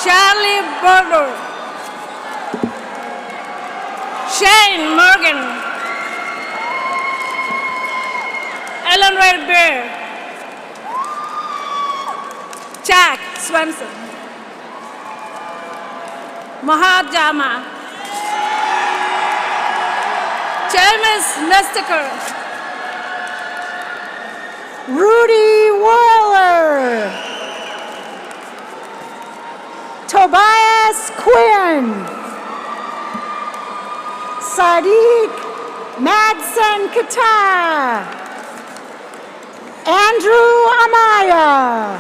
Charlie Bordeaux. Shane Morgan. Ellen Red Bear. Jack Swenson. Mahad Jama. James Mystiker. Rudy Waller. Tobias Quinn. Sadiq Madsen Kata. Andrew Amaya.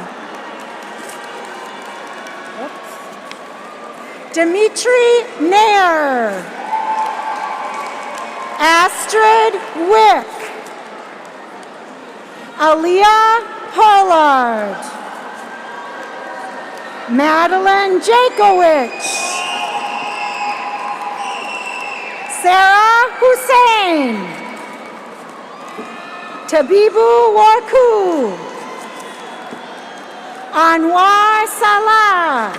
Dimitri Nair. Astrid Wick. Aaliyah Pollard. Madeline Jakowicz. Sarah Hussein. Tabibu Warku. Anwar Salah.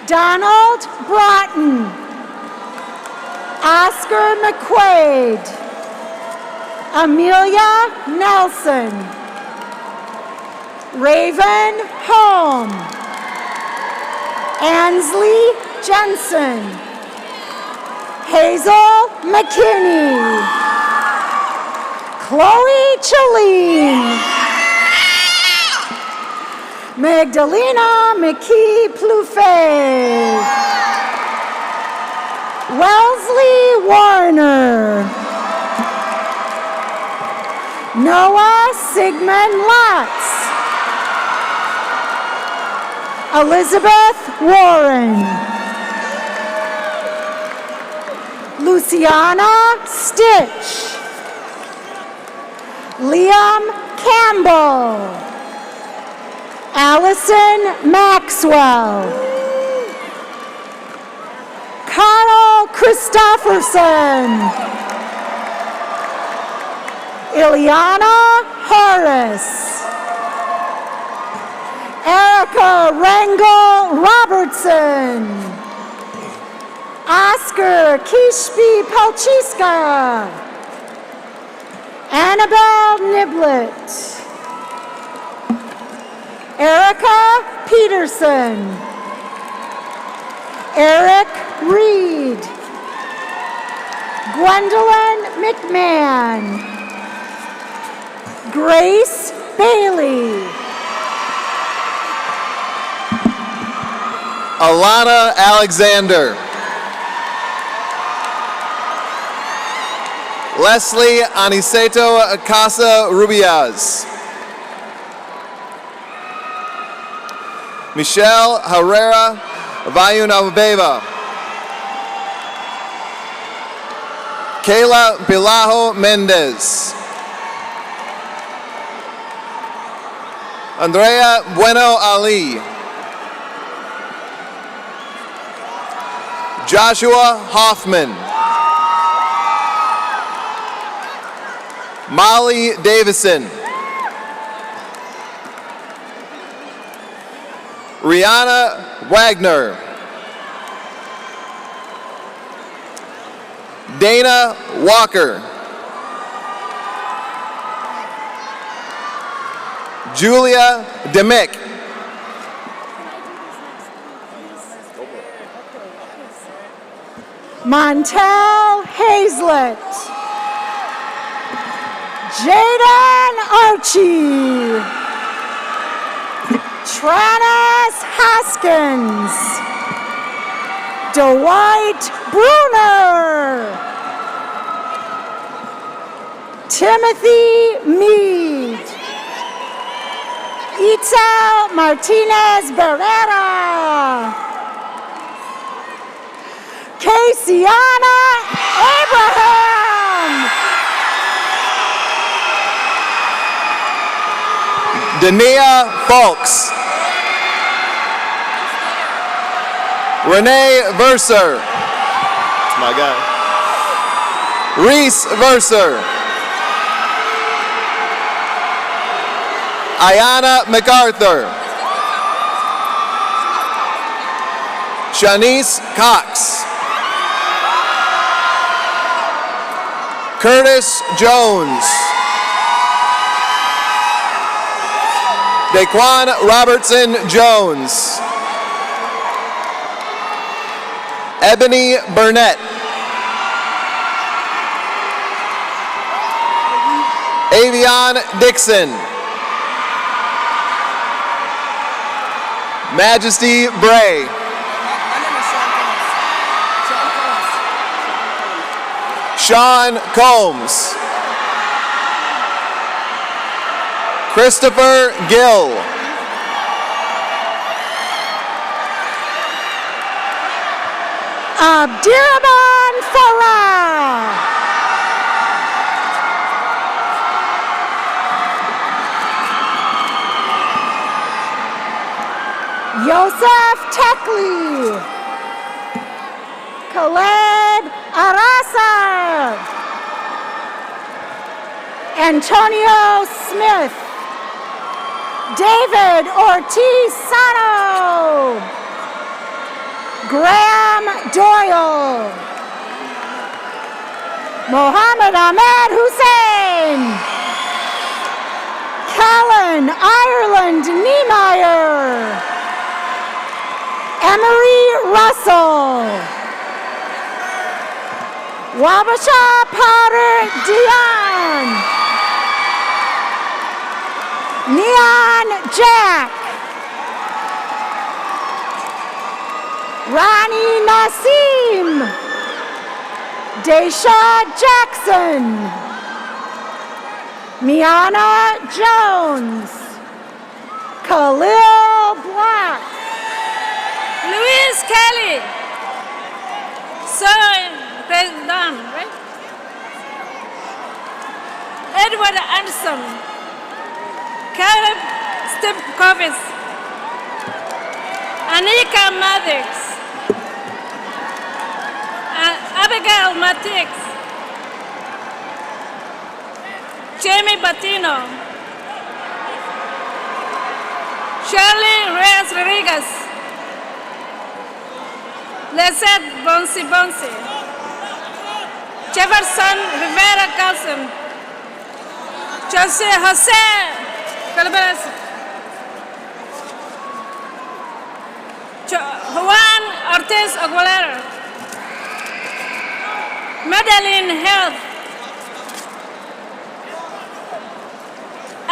Donald Broughton. Oscar McQuaid. Amelia Nelson. Raven Holm. Ansley Jensen. Hazel McKinney. Chloe Chalene. Magdalena McKee Plouffe. Wellesley Warner. Noah Sigmund Lutz. Elizabeth Warren. Luciana Stitch. Liam Campbell. Allison Maxwell. Carl Christofferson. Ileana Horace. Erica Rangel Robertson. Oscar Kishpi Palchiska. Annabelle Niblet. Erica Peterson. Eric Reed. Gwendolyn McMahon. Grace Bailey. Alana Alexander. Leslie Aniceto Casa Rubiaz. Michelle Herrera Vayunabeba. Kayla Pilajo Mendez. Andrea Bueno Ali. Joshua Hoffman. Molly Davison. Rihanna Wagner. Dana Walker. Julia Demick. Montel Hazlett. Jaden Archie. Travis Haskins. Dwight Bruner. Timothy Mead. Itzel Martinez Barrera. Caseyana Abraham. Dania Folks. Renee Verser. That's my guy. Reese Verser. Ayana MacArthur. Shanice Cox. Curtis Jones. Daquan Robertson Jones. Ebony Burnett. Avion Dixon. Majesty Bray. Sean Combs. Christopher Gill. Abdirahman Farah. Yosef Tekli. Khaled Arasa. Antonio Smith. David Ortiz Sano. Graham Doyle. Mohammed Ahmed Hussein. Callan Ireland Niemeyer. Emery Russell. Wabasha Potter Dion. Neon Jack. Ronnie Nassim. Desha Jackson. Miana Jones. Khalil Black. Louise Kelly. President, right? Edward Anderson. Caleb Stipkovitz. Anika Maddox. Abigail Matix. Jamie Batino. Shirley Reyes Rodriguez. Lizette Bonsi. Jefferson Rivera Carlson. Jose Calabas. Juan Ortiz Aguilera. Madeline Health.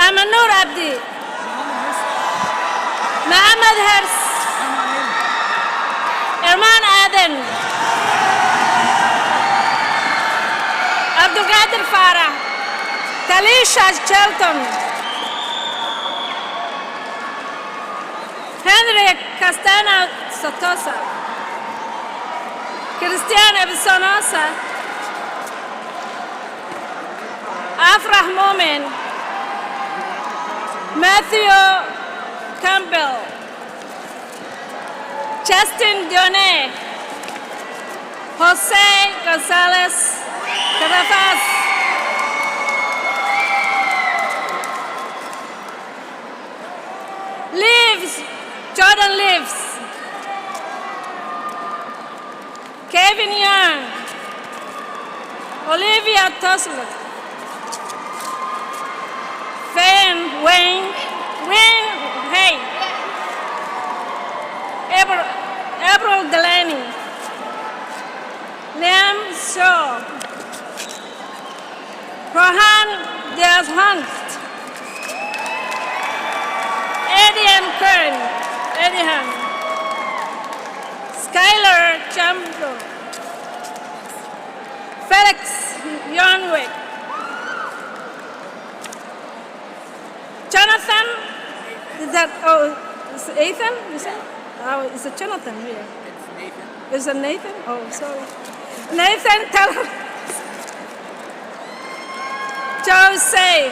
Amanur Abdi. Mohammed Hers. Erman Aden. Abdulkadir Farah. Talisha Shelton. Cedric Castano Sotosa, Cristian Ebisonosa, Afrah Momin, Matthew Campbell, Justin Dionne, Jose Gonzalez Carafas, Jordan Lives, Kevin Young, Olivia Tosler, Wayne Hay, April Delaney, Liam Shaw, Rohan Diaz Hunt, Eddie Hunt, Skylar Chambo, Felix Yonwick, Jonathan, is that, is it Ethan? You said? Oh, it's a Jonathan here. It's Nathan. Is it Nathan? Oh, sorry. Nathan, tell him. Joe Say,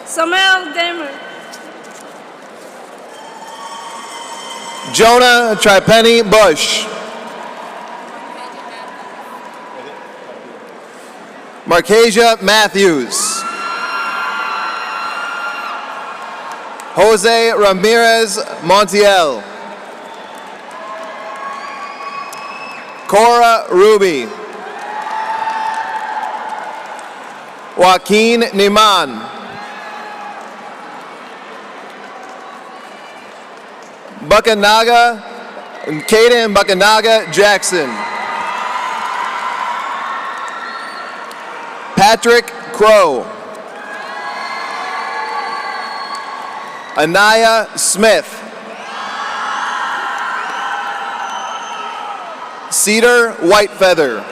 Samuel Damer, Jonah Tripenny Bush. Marcasia Matthews. Jose Ramirez Montiel. Cora Ruby. Joaquin Niman. Buckanaga, Caden Buckanaga Jackson. Patrick Crow. Anaya Smith. Cedar Whitefeather.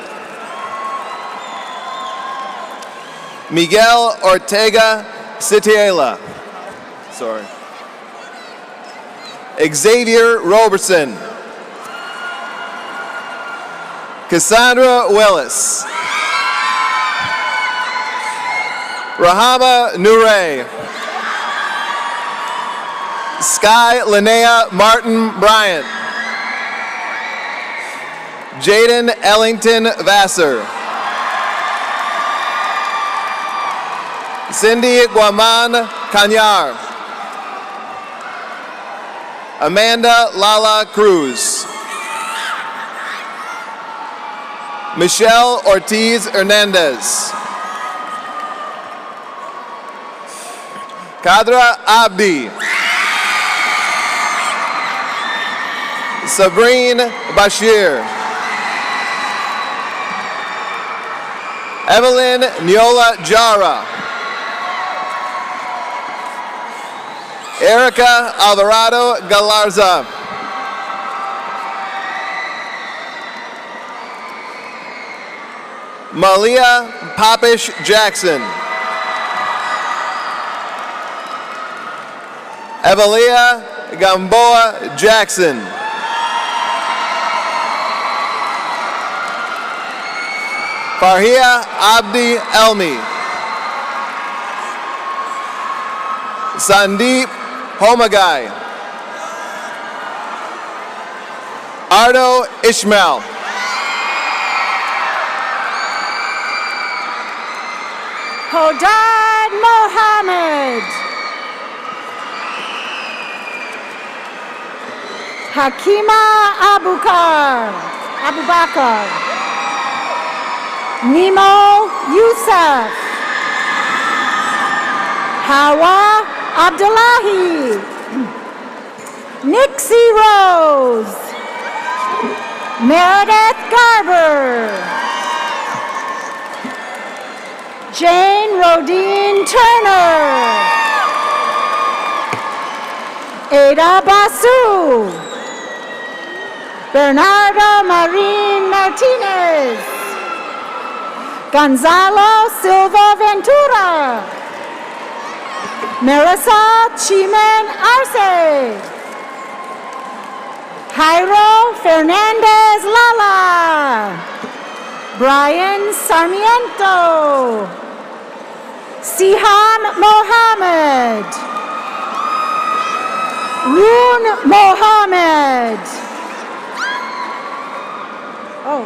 Miguel Ortega Citiela. Sorry. Xavier Robertson. Cassandra Willis. Rahama Nure. Sky Linnea Martin Bryant. Jaden Ellington Vassar. Cindy Guaman Cañar. Amanda Lala Cruz. Michelle Ortiz Hernandez. Kadra Abdi. Sabrine Bashir. Evelyn Niola Jara. Erica Alvarado Galarza. Malia Papish Jackson. Evelia Gamboa Jackson. Farhia Abdi Elmi. Sandeep Homagai. Ardo Ishmael. Hodad Mohammed. Hakima Abubakar. Nemo Youssef. Hawa Abdullahi. Nixie Rose. Meredith Garber. Jane Rodine Turner. Ada Basu. Bernardo Marin Martinez. Gonzalo Silva Ventura. Marissa Chimen Arce. Jairo Fernandez Lala. Brian Sarmiento. Sihan Mohammed. Roon Mohammed. Oh.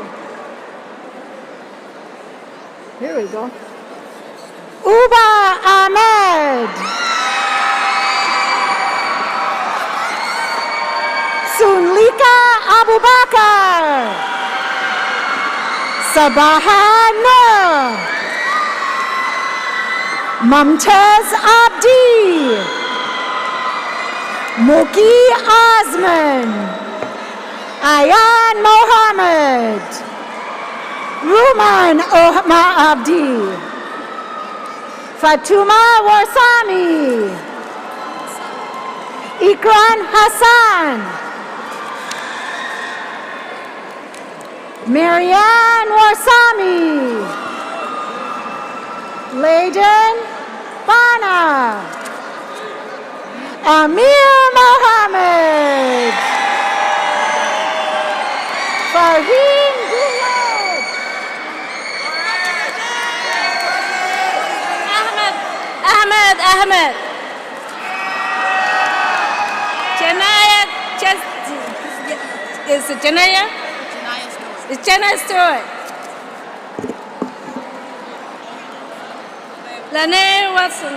Here we go. Uba Ahmed. Sunlika Abubakar. Sabaha Nur. Mumtaz Abdi. Muki Osman. Ayan Mohammed. Ruman Ohma Abdi. Fatuma Warsami. Ikran Hassan. Marianne Warsami. Layden Bana. Amir Mohammed. Farheen Gulad. Ahmed. Janaya, is it Janaya? It's Janaya Stewart. Lene Watson.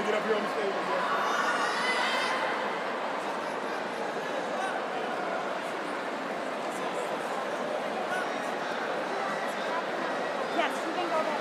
Get up here on the stage again. Yes, you can go back.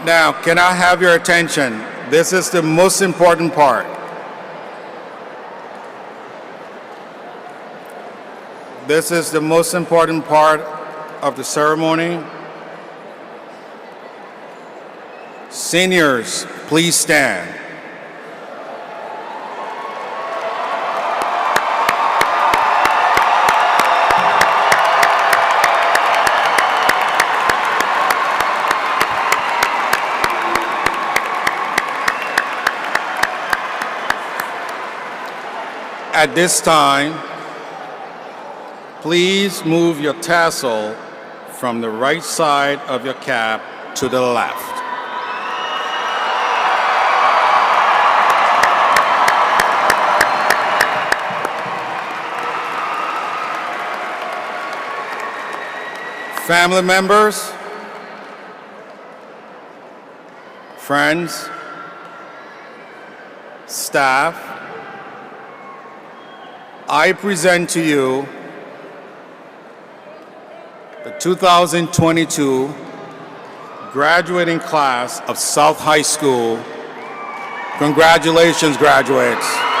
Now, can I have your attention? This is the most important part. This is the most important part of the ceremony. Seniors, please stand. At this time, please move your tassel from the right side of your cap to the left. Family members, friends, staff, I present to you the 2022 graduating class of South High School. Congratulations, graduates.